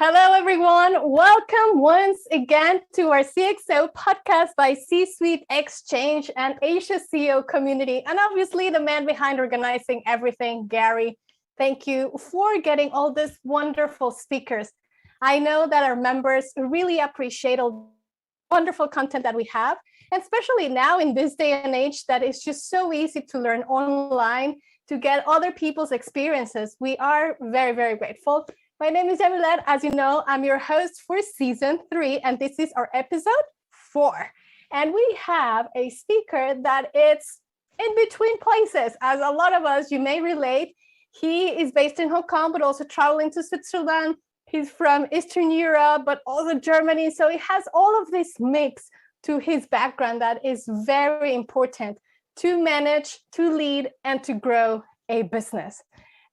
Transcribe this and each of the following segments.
Hello, everyone. Welcome once again to our CXO podcast by C-Suite Exchange and Asia CEO community. And obviously the man behind organizing everything, Gary. Thank you for getting all these wonderful speakers. I know that our members really appreciate all the wonderful content that we have, and especially now in this day and age that it's just so easy to learn online, to get other people's experiences. We are very, very grateful. My name is Yamilette. As you know, I'm your host for season 3, and this is our episode 4. And we have a speaker that it's in between places. As a lot of us, you may relate, he is based in Hong Kong, but also traveling to Switzerland. He's from Eastern Europe, but also Germany. So he has all of this mix to his background that is very important to manage, to lead, and to grow a business.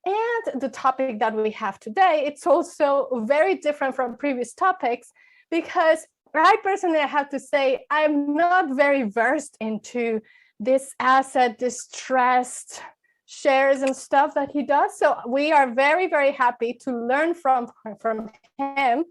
And the topic that we have today, it's also very different from previous topics because I personally have to say I'm not very versed into this asset distressed shares and stuff that he does. So we are very, very happy to learn from him and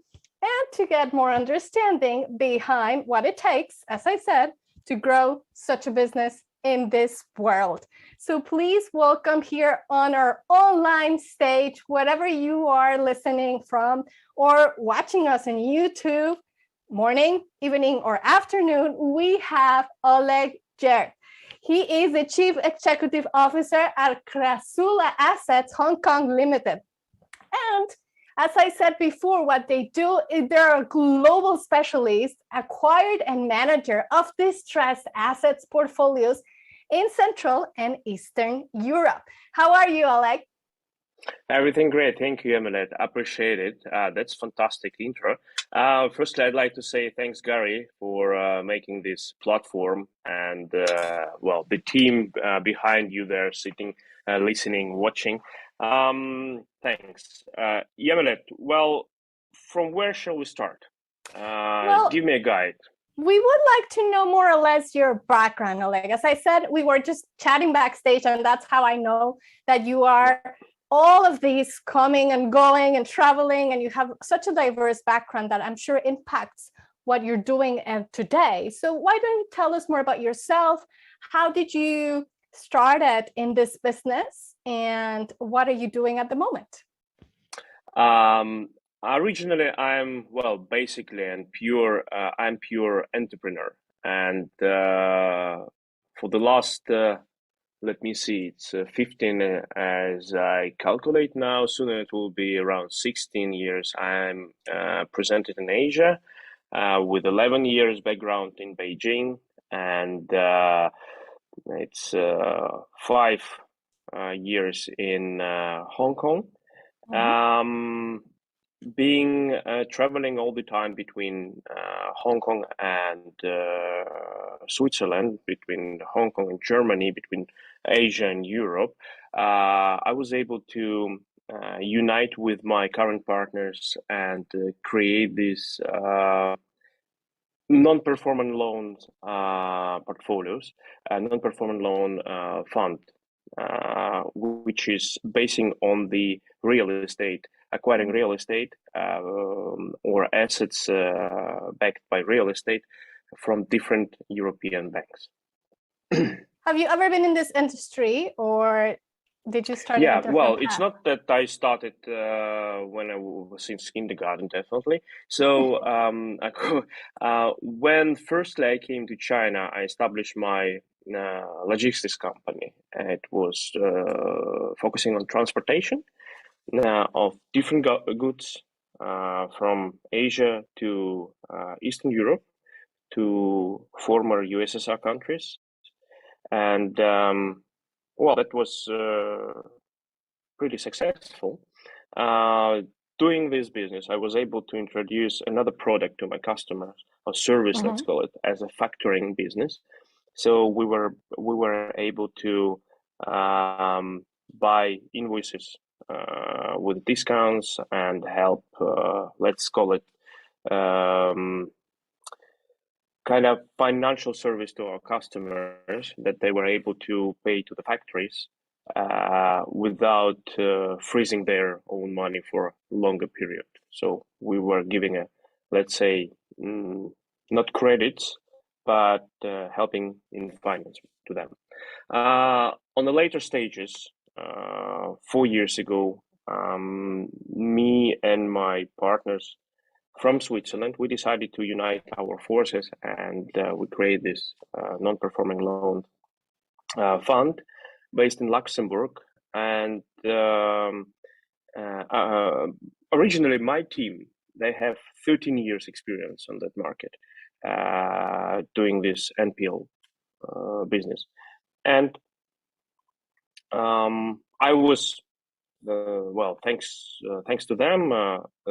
to get more understanding behind what it takes, as I said, to grow such a business in this world. So please welcome here on our online stage, whatever you are listening from or watching us on YouTube, morning, evening, or afternoon, we have Oleg G. He is the Chief Executive Officer at Crassula Assets Hong Kong Limited. And as I said before, what they do is they're a global specialist, acquired and manager of distressed assets portfolios in Central and Eastern Europe. How are you, Oleg? Everything great. Thank you, Yamilette. Appreciate it. That's fantastic intro. Firstly, I'd like to say thanks, Gary, for making this platform and, the team behind you there sitting, listening, watching. Thanks. Yamilette, from where shall we start? Give me a guide. We would like to know more or less your background, Oleg. As I said, we were just chatting backstage, and that's how I know that you are all of these coming and going and traveling, and you have such a diverse background that I'm sure impacts what you're doing today. So why don't you tell us more about yourself? How did you start in this business, and what are you doing at the moment? Originally, I'm pure entrepreneur, and for the last, it's 15 as I calculate now. Soon it will be around 16 years. I'm presented in Asia with 11 years background in Beijing, and it's 5 years in Hong Kong. Being traveling all the time between Hong Kong and Switzerland, between Hong Kong and Germany, between Asia and Europe, I was able to unite with my current partners and create this non-performing loan portfolios, non-performing loan fund, which is basing on the real estate, acquiring real estate or assets backed by real estate from different European banks. Have you ever been in this industry, or did you start? It's not that I started when I was in kindergarten, definitely. So when firstly I came to China, I established my logistics company. It was focusing on transportation of different goods from Asia to Eastern Europe to former USSR countries. And that was pretty successful. Doing this business, I was able to introduce another product to my customers, or service, let's call it, as a factoring business. So we were able to buy invoices with discounts and help, let's call it, kind of financial service to our customers, that they were able to pay to the factories without freezing their own money for a longer period. So we were giving let's say, not credits, but helping in finance to them. On the later stages, 4 years ago, me and my partners from Switzerland, we decided to unite our forces, and we created this non-performing loan fund based in Luxembourg. And originally, my team, they have 13 years experience on that market, doing this NPL business. And I was, thanks to them,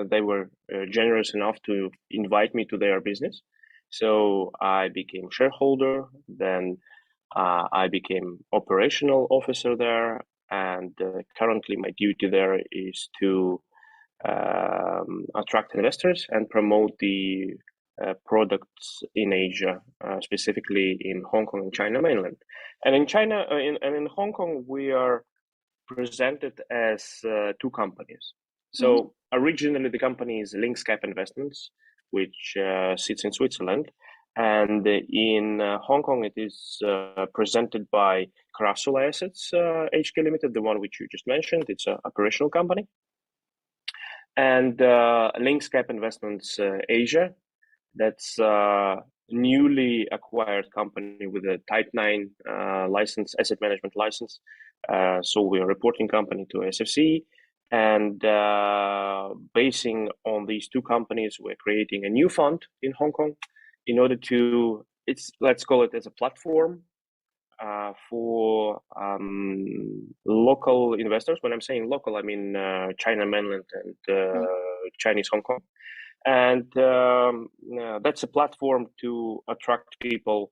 they were generous enough to invite me to their business. So I became shareholder, then I became operational officer there, and currently my duty there is to attract investors and promote the products in Asia, specifically in Hong Kong and China mainland. And in China, in Hong Kong, we are presented as two companies. So originally, the company is Linkscape Investments, which sits in Switzerland. And in Hong Kong, it is presented by Crassula Assets HK Limited, the one which you just mentioned. It's an operational company. And Linkscape Investments Asia, that's a newly acquired company with a Type 9 license, asset management license. So we're a reporting company to SFC. And basing on these two companies, we're creating a new fund in Hong Kong in order to, let's call it as a platform for local investors. When I'm saying local, I mean China mainland and Chinese Hong Kong. And that's a platform to attract people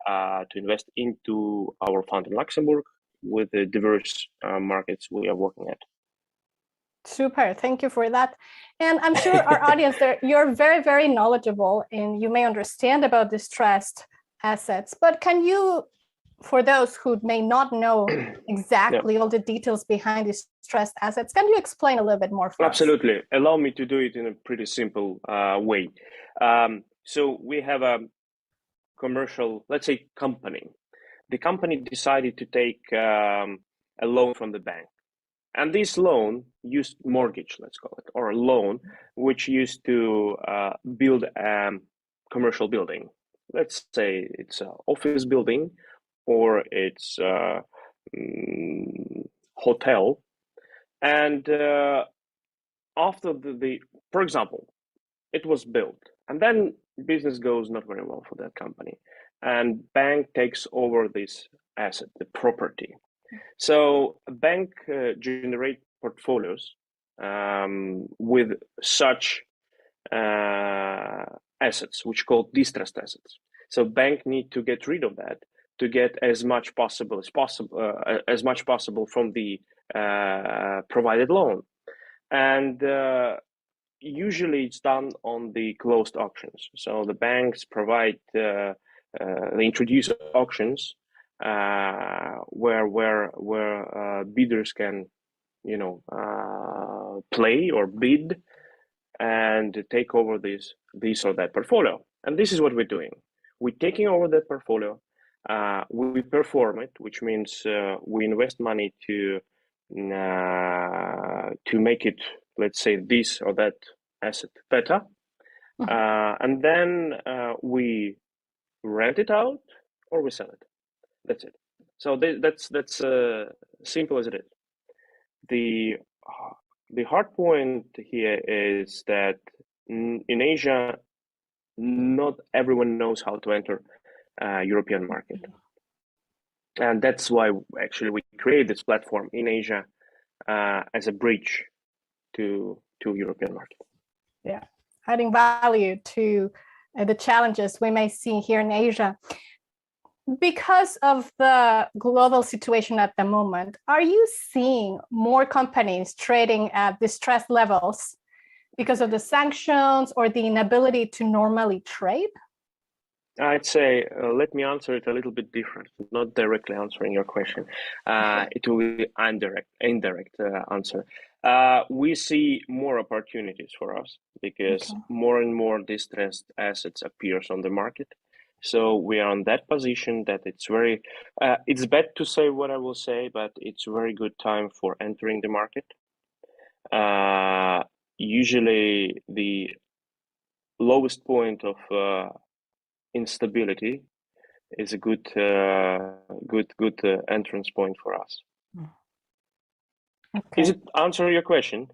to invest into our fund in Luxembourg with the diverse markets we are working at. Super, thank you for that. And I'm sure our audience, you're very, very knowledgeable and you may understand about distressed assets, but can you, for those who may not know exactly all the details behind distressed assets, can you explain a little bit more for us? Absolutely. Allow me to do it in a pretty simple way. So we have a commercial, let's say, company. The company decided to take a loan from the bank. And this loan used mortgage, let's call it, or a loan, which used to build a commercial building. Let's say it's an office building or it's a hotel. And after for example, it was built and then business goes not very well for that company. And bank takes over this asset, the property. So a bank generate portfolios with such assets, which called distressed assets. So bank need to get rid of that to get as much possible from the provided loan. And usually it's done on the closed auctions. So the banks provide, they introduce auctions where bidders can, play or bid and take over this or that portfolio. And this is what we're doing. We're taking over that portfolio. We perform it, which means we invest money to make it, let's say, this or that asset better. And then we rent it out or we sell it. That's it. So that's simple as it is. The hard point here is that in Asia, not everyone knows how to enter European market. And that's why actually we create this platform in Asia as a bridge to European market. Yeah, adding value to the challenges we may see here in Asia. Because of the global situation at the moment, are you seeing more companies trading at distressed levels because of the sanctions or the inability to normally trade? I'd say, let me answer it a little bit different, not directly answering your question. It will be indirect answer. We see more opportunities for us because Okay. more and more distressed assets appears on the market. So we are on that position that it's bad to say what I will say, but it's a very good time for entering the market. Usually the lowest point of instability is a good entrance point for us. Okay. Is it answer your question?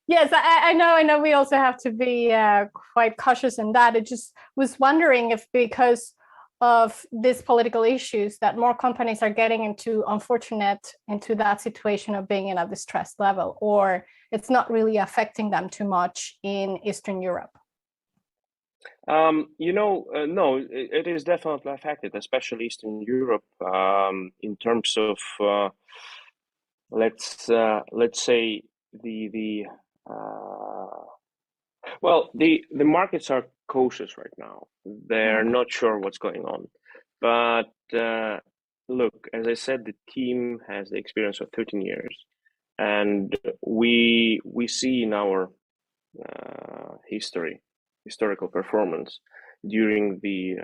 Yes, I know. We also have to be quite cautious in that. I just was wondering if because of these political issues that more companies are getting into that situation of being in a distressed level, or it's not really affecting them too much in Eastern Europe. No, it is definitely affected, especially Eastern Europe, in terms of let's say the markets are cautious right now. They're not sure what's going on, but look, as I said, the team has the experience of 13 years, and we see in our historical performance during the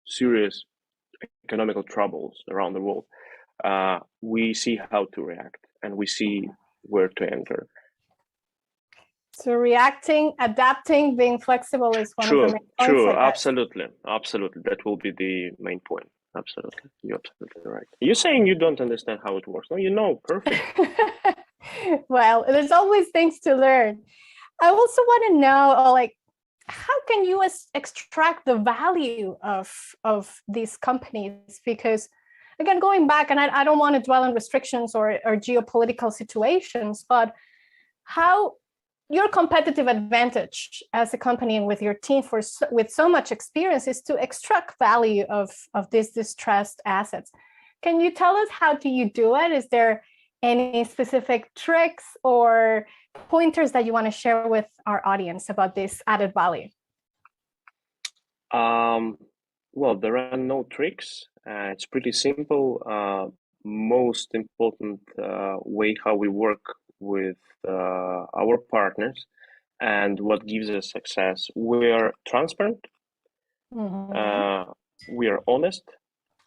serious economical troubles around the world, we see how to react and we see where to enter. So reacting, adapting, being flexible is one of the main points. True, absolutely. That will be the main point. Absolutely. You're absolutely right. You're saying you don't understand how it works. No, you know, perfect. Well, there's always things to learn. I also want to know, like, how can you extract the value of these companies? Because again, going back, and I don't want to dwell on restrictions or geopolitical situations, but how your competitive advantage as a company and with your team with so much experience is to extract value of these distressed assets. Can you tell us how do you do it? Is there any specific tricks or pointers that you want to share with our audience about this added value? Well, there are no tricks. It's pretty simple. Most important way how we work with our partners and what gives us success. We are transparent. We are honest.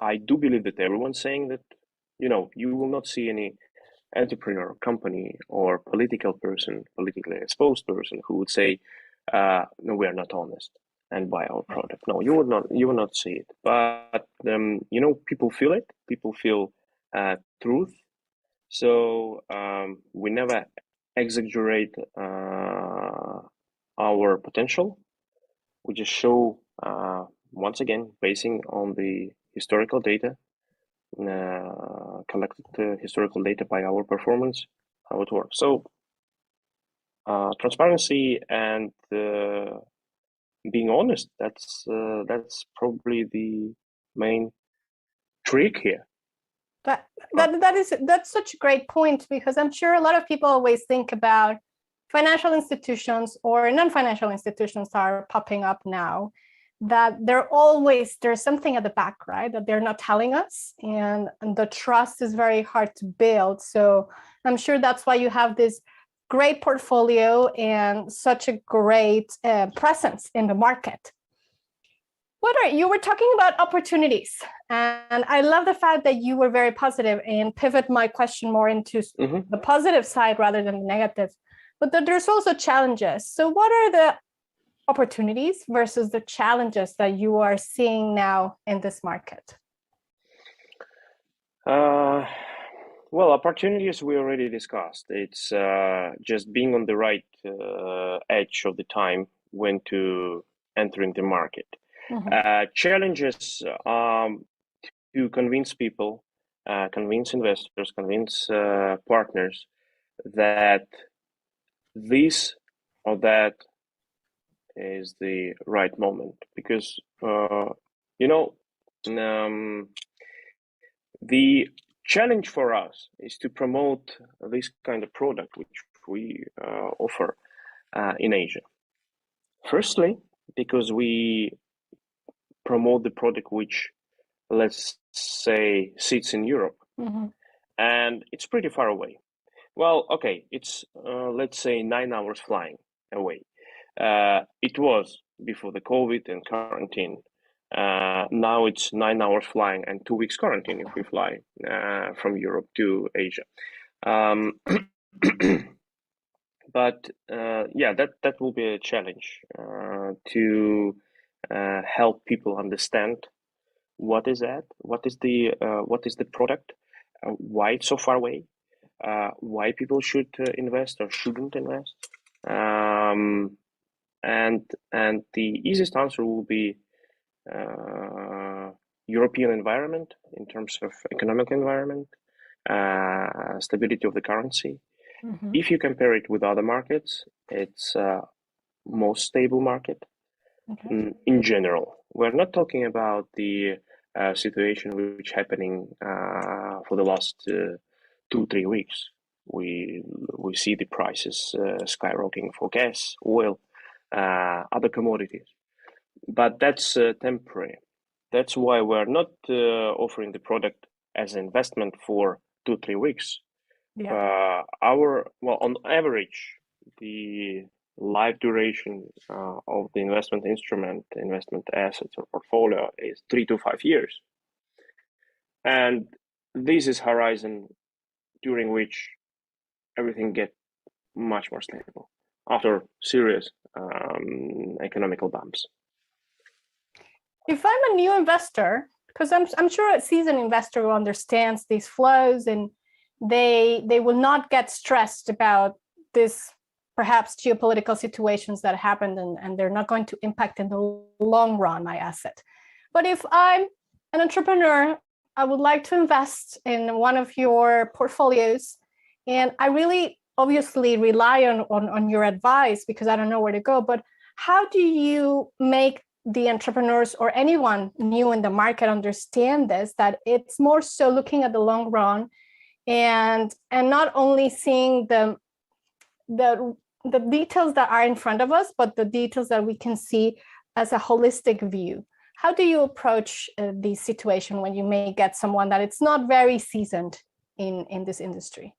I do believe that everyone's saying that, you will not see any entrepreneur, company, or politically exposed person who would say, no, we are not honest and buy our product. No, you will not see it. But, people feel it. People feel truth. So we never exaggerate our potential. We just show, once again, basing on the historical data, collected historical data by our performance, how it works. So transparency and being honest, that's probably the main trick here. That's such a great point, because I'm sure a lot of people always think about financial institutions or non-financial institutions are popping up now, that there's something at the back, right, that they're not telling us, and the trust is very hard to build. So I'm sure that's why you have this great portfolio and such a great presence in the market. You were talking about opportunities, and I love the fact that you were very positive and pivot my question more into the positive side rather than the negative. But there's also challenges. So what are the opportunities versus the challenges that you are seeing now in this market? Well, opportunities we already discussed. It's just being on the right edge of the time when to entering the market. Challenges to convince people, convince investors, convince partners that this or that is the right moment, because the challenge for us is to promote this kind of product which we offer in Asia. Firstly, because we promote the product which, let's say, sits in Europe, and it's pretty far away. Well, okay, it's let's say 9 hours flying away. It was before the COVID and quarantine. Now it's 9 hours flying and 2 weeks quarantine if we fly from Europe to Asia. But that will be a challenge to help people understand what is the product, why it's so far away, why people should invest or shouldn't invest, and the easiest answer will be European environment in terms of economic environment, stability of the currency. If you compare it with other markets, it's most stable market in general. We're not talking about the situation which happening for the last 2-3 weeks. We see the prices skyrocketing for gas, oil, other commodities, but that's temporary. That's why we're not offering the product as an investment for 2-3 weeks. On average, the life duration of the investment instrument, investment assets or portfolio is 3 to 5 years. And this is horizon during which everything gets much more stable after serious economical bumps. If I'm a new investor, because I'm sure a seasoned investor who understands these flows and they will not get stressed about this perhaps geopolitical situations that happened and they're not going to impact in the long run my asset. But if I'm an entrepreneur, I would like to invest in one of your portfolios, and I really obviously rely on your advice because I don't know where to go. But how do you make the entrepreneurs or anyone new in the market understand this, that it's more so looking at the long run and not only seeing the details that are in front of us, but the details that we can see as a holistic view? How do you approach the situation when you may get someone that it's not very seasoned in this industry?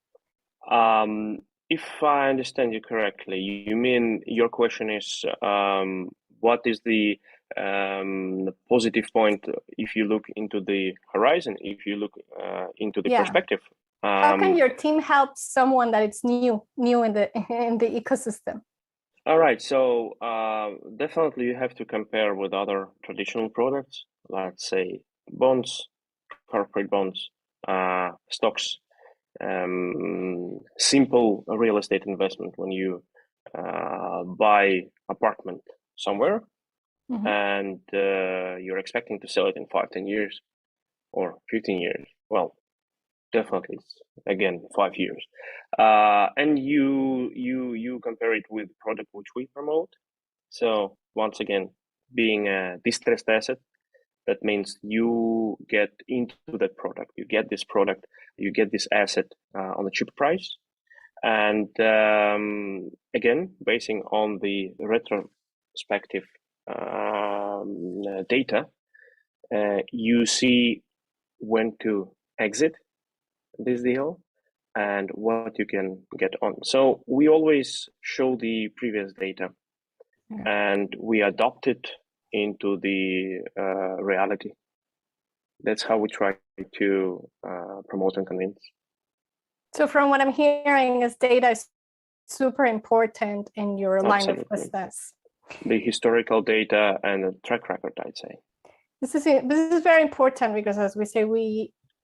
If I understand you correctly, you mean your question is what is the positive point if you look into the horizon, if you look into the perspective? How can your team help someone that it's new in the ecosystem? All right, so definitely you have to compare with other traditional products, let's say bonds, corporate bonds, stocks, simple real estate investment when you buy apartment somewhere and you're expecting to sell it in 5-10 years or 15 years. Well, definitely it's again 5 years, and you compare it with product which we promote. So once again, being a distressed asset, that means you get into that product, you get this product, you get this asset on a cheap price, and again, basing on the retrospective data, you see when to exit this deal and what you can get on. So we always show the previous data and we adopt it into the reality. That's how we try to promote and convince. So from what I'm hearing is data is super important in your line of business. The historical data and the track record, I'd say. This is very important because, as we say,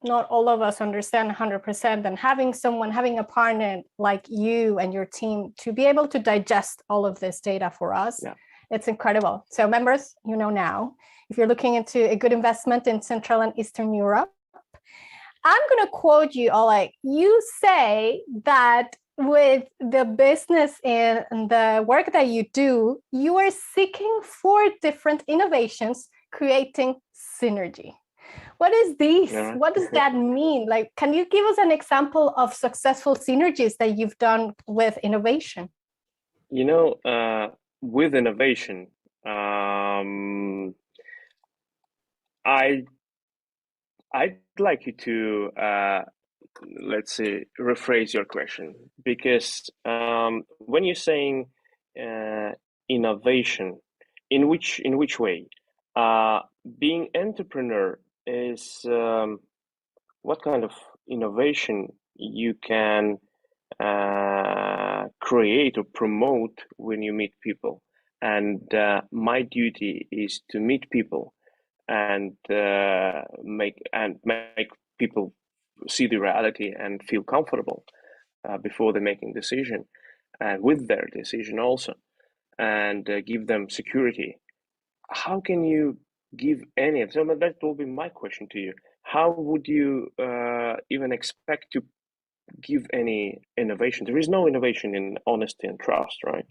not all of us understand 100%, and having a partner like you and your team to be able to digest all of this data for us, it's incredible. So members, you know now, if you're looking into a good investment in Central and Eastern Europe, I'm going to quote you, Oleg. You say that with the business and the work that you do, you are seeking for different innovations, creating synergy. What is this? Yeah. What does that mean? Like, can you give us an example of successful synergies that you've done with innovation? You know, with innovation, I'd like you to let's say rephrase your question, because when you're saying innovation, in which way? Being entrepreneur is what kind of innovation you can create or promote when you meet people. And my duty is to meet people and make people see the reality and feel comfortable before they're making decision, and with their decision also, and give them security. How can you give any? So that will be my question to you. How would you even expect to give any innovation? There is no innovation in honesty and trust, right?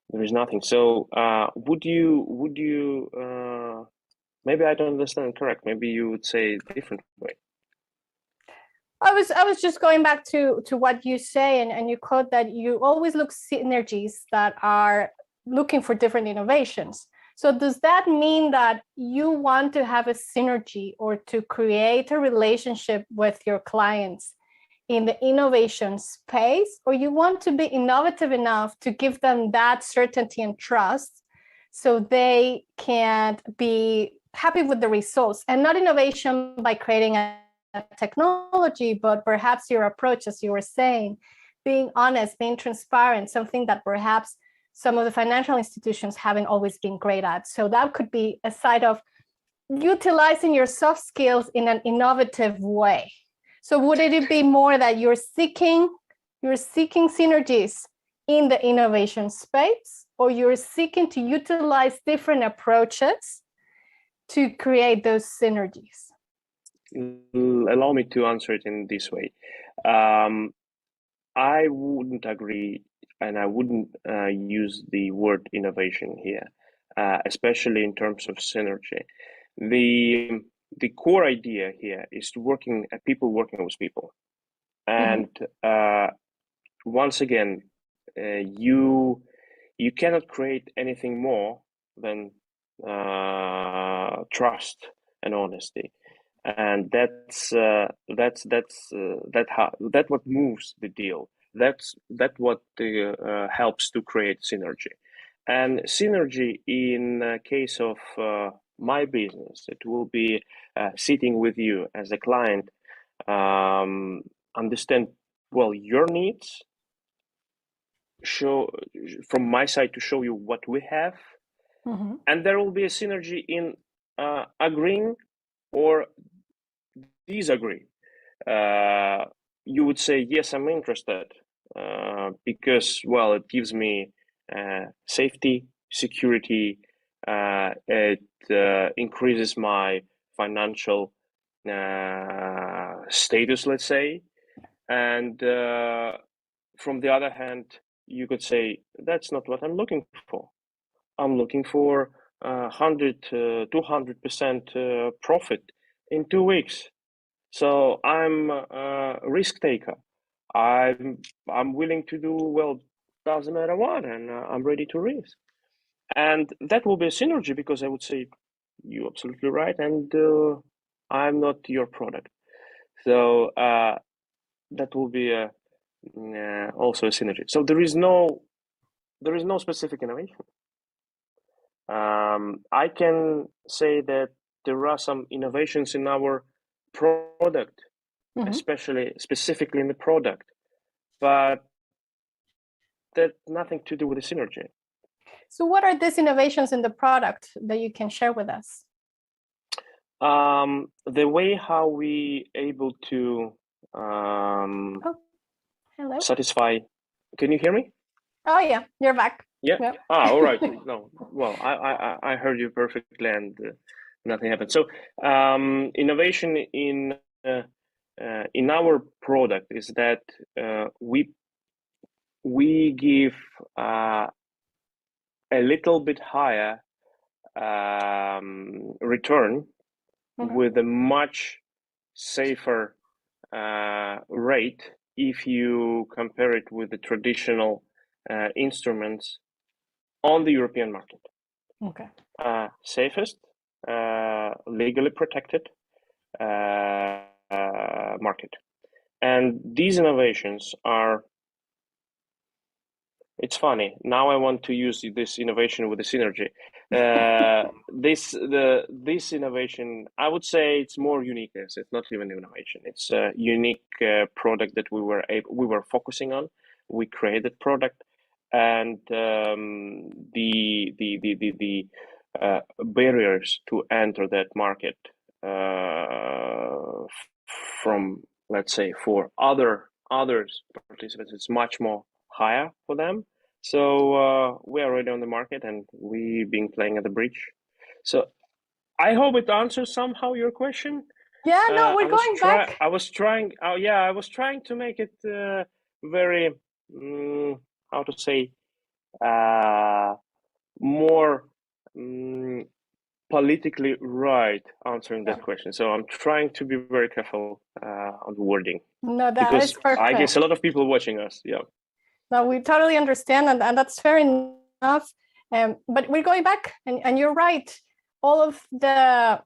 There is nothing. So would you maybe I don't understand correct. Maybe you would say a different way. I was just going back to what you say, and you quote that you always look synergies that are looking for different innovations. So does that mean that you want to have a synergy or to create a relationship with your clients in the innovation space, or you want to be innovative enough to give them that certainty and trust so they can be happy with the results, and not innovation by creating a technology, but perhaps your approach, as you were saying, being honest, being transparent, something that perhaps some of the financial institutions haven't always been great at. So that could be a side of utilizing your soft skills in an innovative way. So would it be more that you're seeking synergies in the innovation space, or you're seeking to utilize different approaches to create those synergies? Allow me to answer it in this way. I wouldn't agree, and I wouldn't use the word innovation here, especially in terms of synergy. The core idea here is people working with people, and once again, you cannot create anything more than trust and honesty, and that's what moves the deal. That's what helps to create synergy. And synergy in case of my business, it will be sitting with you as a client, understand well your needs, show from my side to show you what we have, and there will be a synergy in agreeing or disagree. You would say, yes, I'm interested because, well, it gives me safety, security, it increases my financial status, let's say. And from the other hand, you could say, that's not what I'm looking for. I'm looking for 200% profit in 2 weeks. So I'm a risk taker. I'm willing to do, well, doesn't matter what, and I'm ready to risk. And that will be a synergy, because I would say, you're absolutely right, and I'm not your product. So that will be also a synergy. So there is no specific innovation. I can say that there are some innovations in our product, specifically in the product, but that nothing to do with the synergy. So what are these innovations in the product that you can share with us? The way how we able to satisfy. Can you hear me? Oh yeah, you're back. Yeah. Yep. All right. No. Well, I heard you perfectly, and nothing happened. So innovation in our product is that we give a little bit higher return with a much safer rate if you compare it with the traditional instruments on the European market. Okay. Safest, legally protected market. And these innovations are, it's funny, now I want to use this innovation with the synergy. This innovation, I would say it's more uniqueness. It's not even innovation. It's a unique product that we were focusing on. We created product, and the barriers to enter that market from, let's say, for others participants, it's much more higher for them. So we are already on the market, and we've been playing at the bridge. So I hope it answers somehow your question. Yeah, no, we're going back. I was trying to make it very, how to say, more politically right answering that question. So I'm trying to be very careful on the wording. No, that is perfect. I guess a lot of people watching us. Yeah. No, we totally understand, and that's fair enough. But we're going back, and you're right. All of the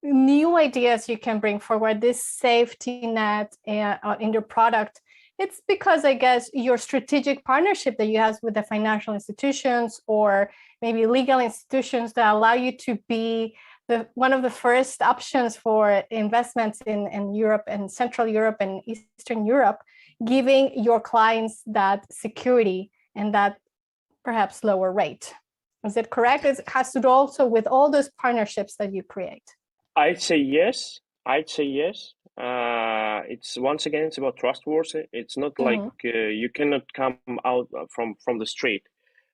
new ideas you can bring forward, this safety net in your product, it's because, I guess, your strategic partnership that you have with the financial institutions or maybe legal institutions that allow you to be one of the first options for investments in Europe and Central Europe and Eastern Europe, giving your clients that security and that perhaps lower rate. Is it correct? It has to do also with all those partnerships that you create. I'd say yes. It's once again, it's about trustworthy. It's not like you cannot come out from the street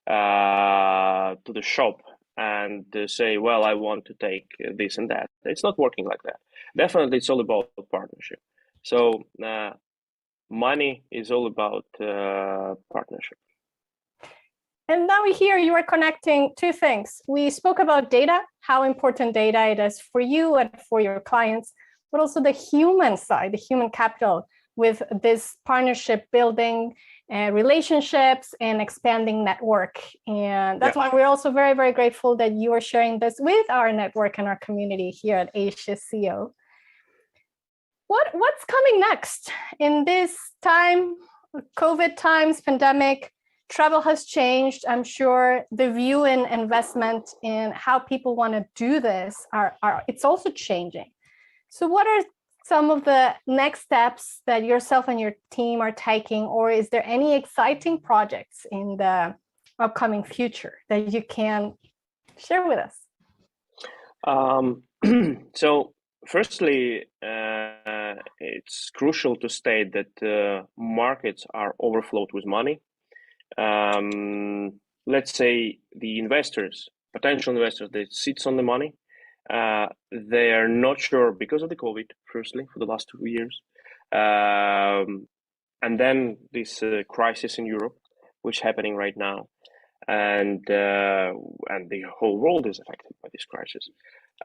to the shop and say, well, I want to take this and that. It's not working like that. Definitely, it's all about partnership. So money is all about partnership. And now here you are connecting two things. We spoke about data, how important data it is for you and for your clients, but also the human side, the human capital with this partnership building relationships and expanding network. And that's why we're also very, very grateful that you are sharing this with our network and our community here at Asia CO. What's coming next in this time, COVID times, pandemic? Travel has changed. I'm sure the view in investment in how people want to do this it's also changing. So what are some of the next steps that yourself and your team are taking, or is there any exciting projects in the upcoming future that you can share with us? So firstly, it's crucial to state that markets are overflowed with money. Let's say the potential investors, that sits on the money. They are not sure because of the COVID, firstly, for the last 2 years. And then this crisis in Europe, which is happening right now. And the whole world is affected by this crisis.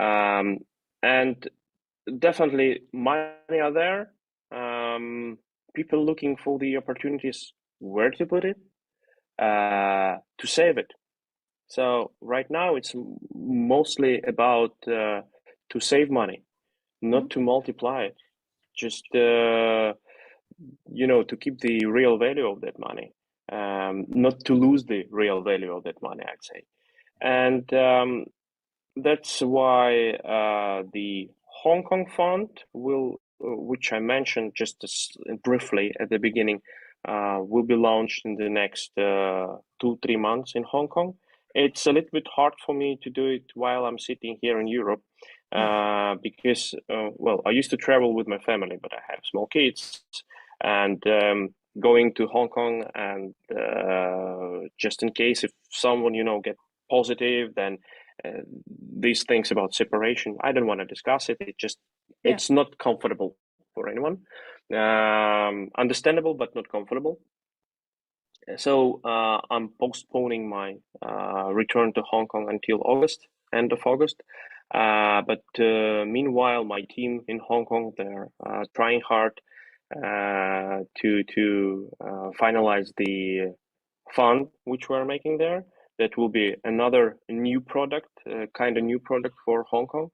And definitely money are there. People looking for the opportunities, where to put it, to save it. So right now it's mostly about to save money, not to multiply it, just to keep the real value of that money, not to lose the real value of that money, I'd say. And that's why the Hong Kong fund which I mentioned just briefly at the beginning, will be launched in the next 2-3 months in Hong Kong. It's a little bit hard for me to do it while I'm sitting here in Europe, because, I used to travel with my family, but I have small kids, and going to Hong Kong and just in case if someone, get positive, then these things about separation, I don't want to discuss it. It's not comfortable for anyone. Understandable, but not comfortable. So I'm postponing my return to Hong Kong until end of August. But meanwhile, my team in Hong Kong, they're trying hard to finalize the fund which we're making there. that will be another new product, kind of new product for Hong Kong.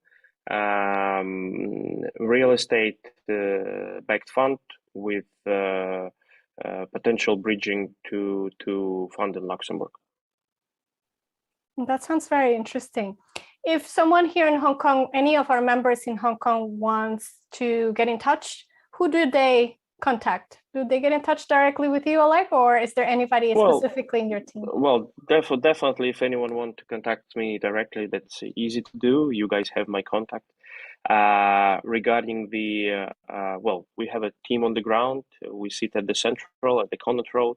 Real estate backed fund with potential bridging to fund in Luxembourg. That sounds very interesting. If someone here in Hong Kong, any of our members in Hong Kong wants to get in touch, who do they contact? Do they get in touch directly with you, Oleg, or is there anybody specifically in your team? Well, definitely, if anyone wants to contact me directly, that's easy to do. You guys have my contact. Regarding the, we have a team on the ground. We sit at the Central, at the Connaught Road,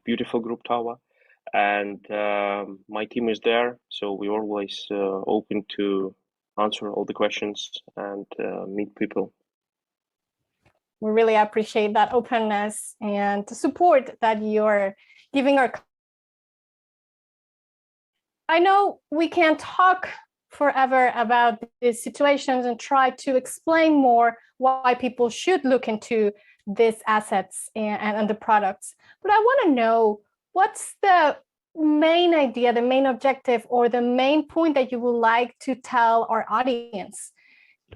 beautiful group tower. And my team is there, so we're always open to answer all the questions and meet people. We really appreciate that openness and the support that you're giving our. I know we can't talk forever about these situations and try to explain more why people should look into these assets and the products, but I want to know, what's the main idea, the main objective, or the main point that you would like to tell our audience?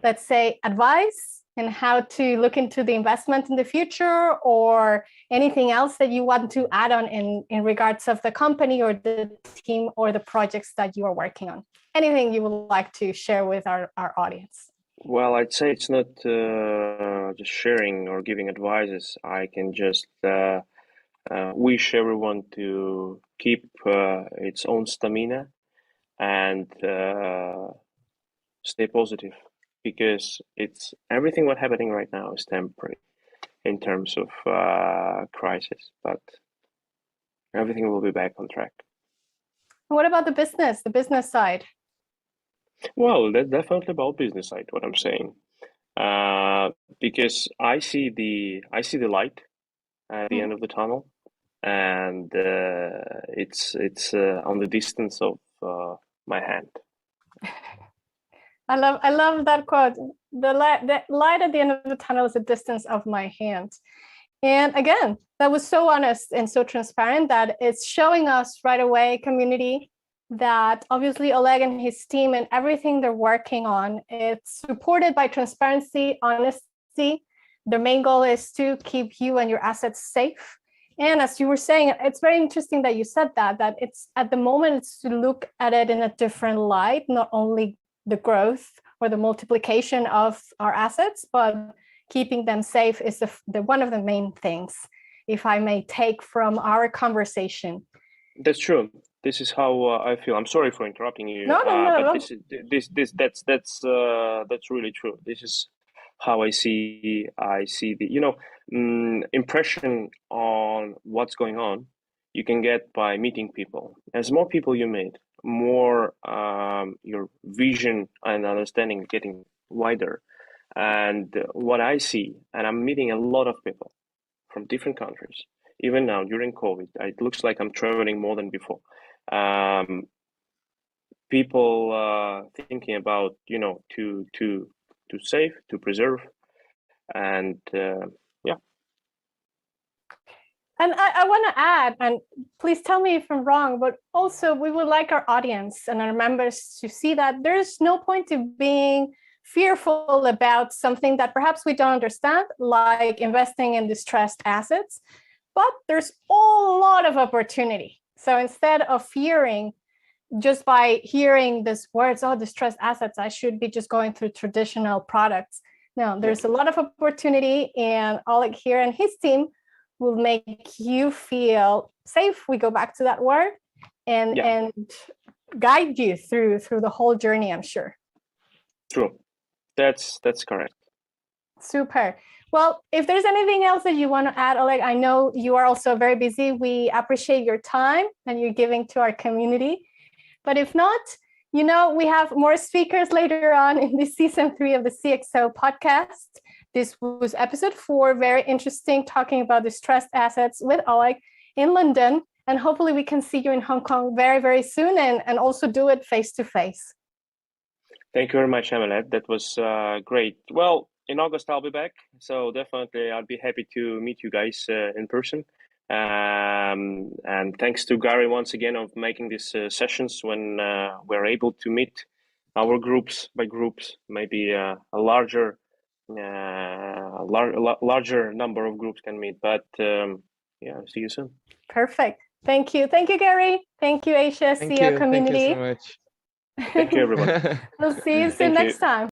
Let's say advice and how to look into the investment in the future, or anything else that you want to add on in regards of the company or the team or the projects that you are working on. Anything you would like to share with our audience? Well, I'd say it's not just sharing or giving advices. I can just wish everyone to keep its own stamina and stay positive, because it's everything what's happening right now is temporary in terms of crisis, but everything will be back on track. What about the business side? Well, that's definitely about business side, what I'm saying, because I see the light at the end of the tunnel, and it's on the distance of my hand. I love that quote. The light at the end of the tunnel is the distance of my hand. And again, that was so honest and so transparent that it's showing us right away, community, that obviously Oleg and his team and everything they're working on, it's supported by transparency, honesty. Their main goal is to keep you and your assets safe. And as you were saying, it's very interesting that you said that it's at the moment, it's to look at it in a different light, not only the growth or the multiplication of our assets, but keeping them safe is the one of the main things, if I may take from our conversation. That's true. This is how I feel. I'm sorry for interrupting you. No. But that's really true. This is how I see the impression on what's going on. You can get by meeting people. As more people you meet, more your vision and understanding getting wider. And what I see, and I'm meeting a lot of people from different countries. Even now during COVID, it looks like I'm traveling more than before. People thinking about to save, to preserve, and yeah. And I want to add, and please tell me if I'm wrong, but also we would like our audience and our members to see that there's no point to being fearful about something that perhaps we don't understand, like investing in distressed assets, but there's a lot of opportunity. So instead of fearing, just by hearing these words, distressed assets, I should be just going through traditional products. No, there's a lot of opportunity, and Oleg here and his team will make you feel safe. We go back to that word and guide you through the whole journey, I'm sure. True. That's correct. Super. Well, if there's anything else that you want to add, Oleg, I know you are also very busy. We appreciate your time and you're giving to our community. But if not, we have more speakers later on in this season 3 of the CXO podcast. This was episode 4, very interesting, talking about distressed assets with Oleg in London. And hopefully we can see you in Hong Kong very, very soon and also do it face to face. Thank you very much, Yamilette. That was great. Well, in August, I'll be back. So definitely I'll be happy to meet you guys in person. And thanks to Gary once again of making these sessions when we're able to meet our groups by groups, maybe a larger number of groups can meet. But yeah, see you soon. Perfect. Thank you, Gary. Thank you, Asia CEO community. Thank you so much. Thank you, everyone. We'll see you soon next time.